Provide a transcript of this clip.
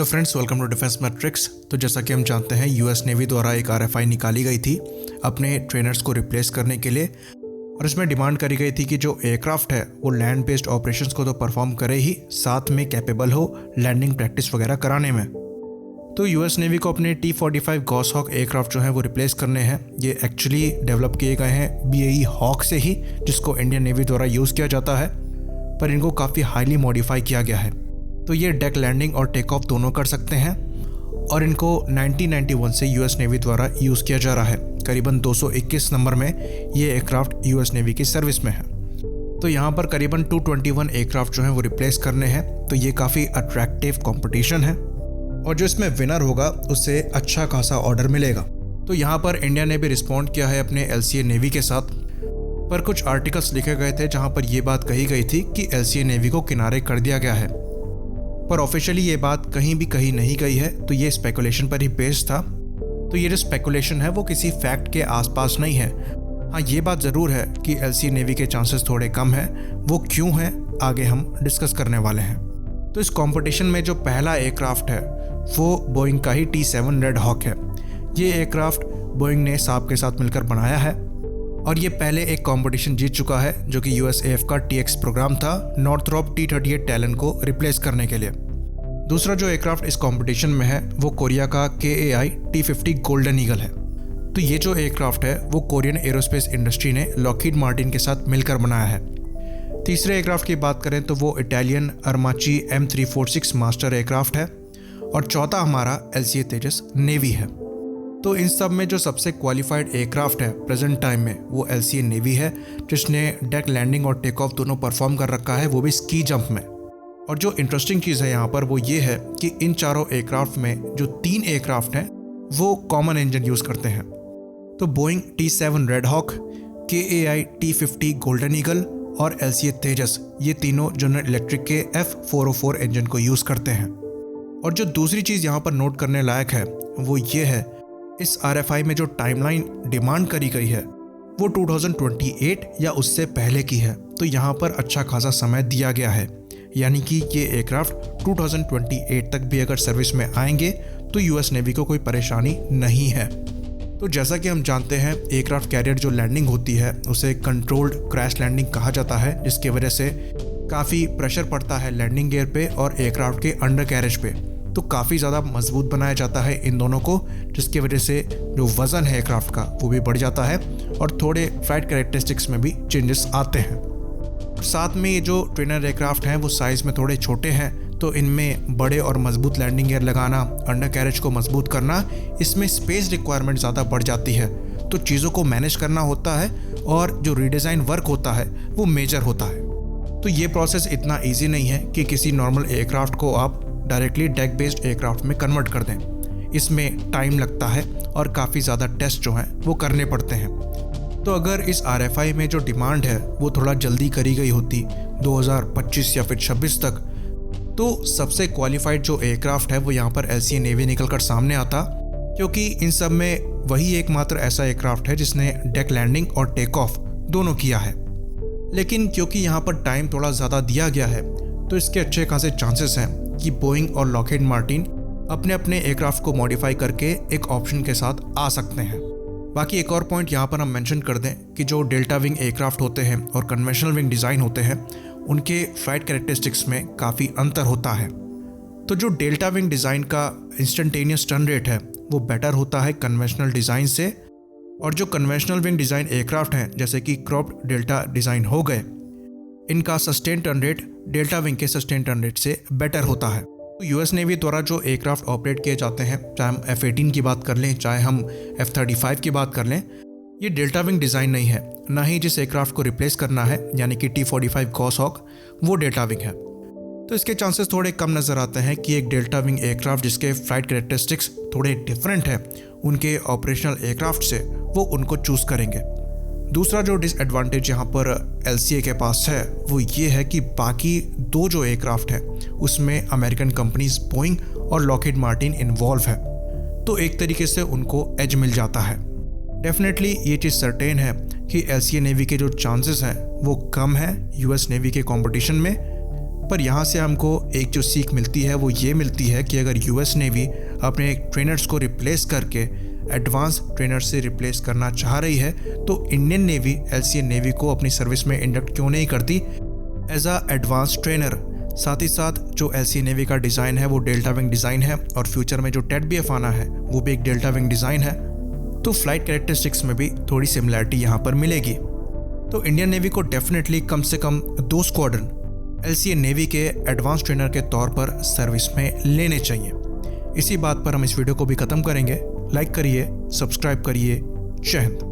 Hello friends, welcome to Defence Matrix. तो जैसा कि हम जानते हैं, यूएस नेवी द्वारा एक आरएफआई निकाली गई थी अपने ट्रेनर्स को रिप्लेस करने के लिए, और इसमें डिमांड करी गई थी कि जो एयरक्राफ्ट है वो लैंड बेस्ड ऑपरेशंस को तो परफॉर्म करे ही, साथ में कैपेबल हो लैंडिंग प्रैक्टिस वगैरह कराने में। तो यूएस नेवी को अपने T-45 गॉसहॉक एयरक्राफ्ट जो है वो रिप्लेस करने हैं। ये एक्चुअली डेवलप किए गए हैं BAE हॉक से ही, जिसको इंडियन नेवी द्वारा यूज़ किया जाता है, पर इनको काफ़ी हाईली मॉडिफाई किया गया है। तो ये डेक लैंडिंग और टेक ऑफ दोनों कर सकते हैं, और इनको 1991 से यूएस नेवी द्वारा यूज़ किया जा रहा है। करीबन 221 नंबर में ये एयरक्राफ्ट यूएस नेवी की सर्विस में है। तो यहाँ पर करीबन 221 एयरक्राफ्ट जो हैं वो रिप्लेस करने हैं। तो ये काफ़ी अट्रैक्टिव कंपटीशन है, और जो इसमें विनर होगा उससे अच्छा खासा ऑर्डर मिलेगा। तो यहाँ पर इंडिया ने भी रिस्पॉन्ड किया है अपने LCA नेवी के साथ, पर कुछ आर्टिकल्स लिखे गए थे जहाँ पर यह बात कही गई थी कि LCA नेवी को किनारे कर दिया गया है, पर ऑफिशियली ये बात कहीं भी कही नहीं गई है। तो ये स्पेकुलेशन पर ही बेस्ड था। तो ये जो स्पेकुलेशन है वो किसी फैक्ट के आसपास नहीं है। हाँ, ये बात ज़रूर है कि LCA नेवी के चांसेस थोड़े कम हैं। वो क्यों हैं, आगे हम डिस्कस करने वाले हैं। तो इस कंपटीशन में जो पहला एयरक्राफ्ट है वो बोइंग का ही T-7 रेड हॉक है। ये एयरक्राफ्ट बोइंग ने साब के साथ मिलकर बनाया है, और ये पहले एक कंपटीशन जीत चुका है जो कि USAF का TX प्रोग्राम था नॉर्थरॉप T-38 टैलन को रिप्लेस करने के लिए। दूसरा जो एयरक्राफ्ट इस कंपटीशन में है वो कोरिया का KAI T-50 गोल्डन ईगल है। तो ये जो एयरक्राफ्ट है वो कोरियन एरोस्पेस इंडस्ट्री ने लॉकहीड मार्टिन के साथ मिलकर बनाया है। तीसरे एयरक्राफ्ट की बात करें तो वो इटालियन अरमाची M346 मास्टर एयरक्राफ्ट है, और चौथा हमारा LCA तेजस नेवी है। तो इन सब में जो सबसे क्वालिफाइड एयरक्राफ्ट है प्रेजेंट टाइम में वो LCA नेवी है, जिसने डेक लैंडिंग और टेक ऑफ दोनों परफॉर्म कर रखा है, वो भी स्की जंप में। और जो इंटरेस्टिंग चीज़ है यहाँ पर वो ये है कि इन चारों एयरक्राफ्ट में जो 3 एयरक्राफ्ट हैं वो कॉमन इंजन यूज़ करते हैं। तो Boeing T-7 Red Hawk, KAI T-50 Golden Eagle और LCA तेजस, ये तीनों जनरल इलेक्ट्रिक के F404 इंजन को यूज़ करते हैं। और जो दूसरी चीज़ यहाँ पर नोट करने लायक है वो ये है, इस RFI में जो टाइमलाइन डिमांड करी गई है वो 2028 या उससे पहले की है। तो यहाँ पर अच्छा खासा समय दिया गया है, यानी कि ये एयरक्राफ्ट 2028 तक भी अगर सर्विस में आएंगे तो यूएस नेवी को कोई परेशानी नहीं है। तो जैसा कि हम जानते हैं, एयरक्राफ्ट कैरियर जो लैंडिंग होती है उसे कंट्रोल्ड क्रैश लैंडिंग कहा जाता है, जिसकी वजह से काफ़ी प्रेशर पड़ता है लैंडिंग गियर पे और एयरक्राफ्ट के अंडर कैरेज पे। तो काफ़ी ज़्यादा मजबूत बनाया जाता है इन दोनों को, जिसकी वजह से जो वज़न है एयरक्राफ्ट का वो भी बढ़ जाता है, और थोड़े फ्लाइट कैरेक्टरिस्टिक्स में भी चेंजेस आते हैं। साथ में ये जो ट्रेनर एयरक्राफ्ट हैं वो साइज़ में थोड़े छोटे हैं, तो इनमें बड़े और मजबूत लैंडिंग गियर लगाना, अंडर कैरेज को मजबूत करना, इसमें स्पेस रिक्वायरमेंट ज़्यादा बढ़ जाती है। तो चीज़ों को मैनेज करना होता है, और जो रीडिज़ाइन वर्क होता है वो मेजर होता है। तो ये प्रोसेस इतना ईजी नहीं है कि किसी नॉर्मल एयरक्राफ्ट को आप डायरेक्टली डेक बेस्ड एयरक्राफ्ट में कन्वर्ट कर दें। इसमें टाइम लगता है और काफ़ी ज़्यादा टेस्ट जो हैं वो करने पड़ते हैं। तो अगर इस RFI में जो डिमांड है वो थोड़ा जल्दी करी गई होती 2025 या फिर 26 तक, तो सबसे क्वालिफाइड जो एयरक्राफ्ट है वो यहाँ पर LCA नेवी निकल कर सामने आता, क्योंकि इन सब में वही एकमात्र ऐसा एयरक्राफ्ट है जिसने डेक लैंडिंग और टेक ऑफ दोनों किया है। लेकिन क्योंकि यहाँ पर टाइम थोड़ा ज़्यादा दिया गया है, तो इसके अच्छे खासे चांसेस हैं कि बोइंग और लॉकहीड मार्टिन अपने अपने एयरक्राफ्ट को मॉडिफाई करके एक ऑप्शन के साथ आ सकते हैं। बाकी एक और पॉइंट यहाँ पर हम मेंशन कर दें कि जो डेल्टा विंग एयरक्राफ्ट होते हैं और कन्वेंशनल विंग डिज़ाइन होते हैं, उनके फ्लाइट कैरेक्टरिस्टिक्स में काफ़ी अंतर होता है। तो जो डेल्टा विंग डिज़ाइन का इंस्टेंटेनियस टर्न रेट है वो बेटर होता है कन्वेंशनल डिज़ाइन से, और जो कन्वेंशनल विंग डिज़ाइन एयरक्राफ्ट हैं जैसे कि क्रॉप्ड डेल्टा डिज़ाइन हो गए, इनका sustain turn rate delta wing के सस्टेन टर्न रेट से बेटर होता है। तो यूएस नेवी द्वारा जो एयरक्राफ्ट ऑपरेट किए जाते हैं, चाहे हम F-18 की बात कर लें, चाहे हम F-35 की बात कर लें, ये डेल्टा विंग डिज़ाइन नहीं है। ना ही जिस एयरक्राफ्ट को रिप्लेस करना है यानी कि T-45 गॉसहॉक, वो डेल्टा विंग है। तो इसके चांसेस थोड़े कम नज़र आते हैं कि एक डेल्टा विंग एयरक्राफ्ट जिसके फ्लाइट कैरेक्टरिस्टिक्स थोड़े डिफरेंट है उनके ऑपरेशनल एयरक्राफ्ट से, वो उनको चूज़ करेंगे। दूसरा जो डिसएडवांटेज यहाँ पर LCA के पास है वो ये है कि बाकी 2 जो एयरक्राफ्ट हैं उसमें अमेरिकन कंपनीज बोइंग और लॉकहीड मार्टिन इन्वॉल्व है, तो एक तरीके से उनको एज मिल जाता है। डेफिनेटली ये चीज़ सर्टेन है कि LCA नेवी के जो चांसेस हैं वो कम है यूएस नेवी के कंपटीशन में, पर यहाँ से हमको एक जो सीख मिलती है वो ये मिलती है कि अगर यूएस नेवी अपने ट्रेनर्स को रिप्लेस करके एडवांस ट्रेनर से रिप्लेस करना चाह रही है तो इंडियन नेवी एलसीए नेवी को अपनी सर्विस में इंडक्ट क्यों नहीं करती एज अ एडवांस ट्रेनर। साथ ही साथ जो एलसीए नेवी का डिज़ाइन है वो डेल्टा विंग डिज़ाइन है और फ्यूचर में जो टेड-बीएफ आना है वो भी एक डेल्टा विंग डिज़ाइन है, तो फ्लाइट कैरेक्टरिस्टिक्स में भी थोड़ी सिमिलरिटी यहाँ पर मिलेगी। तो इंडियन नेवी को डेफिनेटली कम से कम 2 स्क्वाड्रन एलसीए नेवी के एडवांस ट्रेनर के तौर पर सर्विस में लेने चाहिए। इसी बात पर हम इस वीडियो को भी ख़त्म करेंगे। लाइक करिए, सब्सक्राइब करिए। जय हिंद।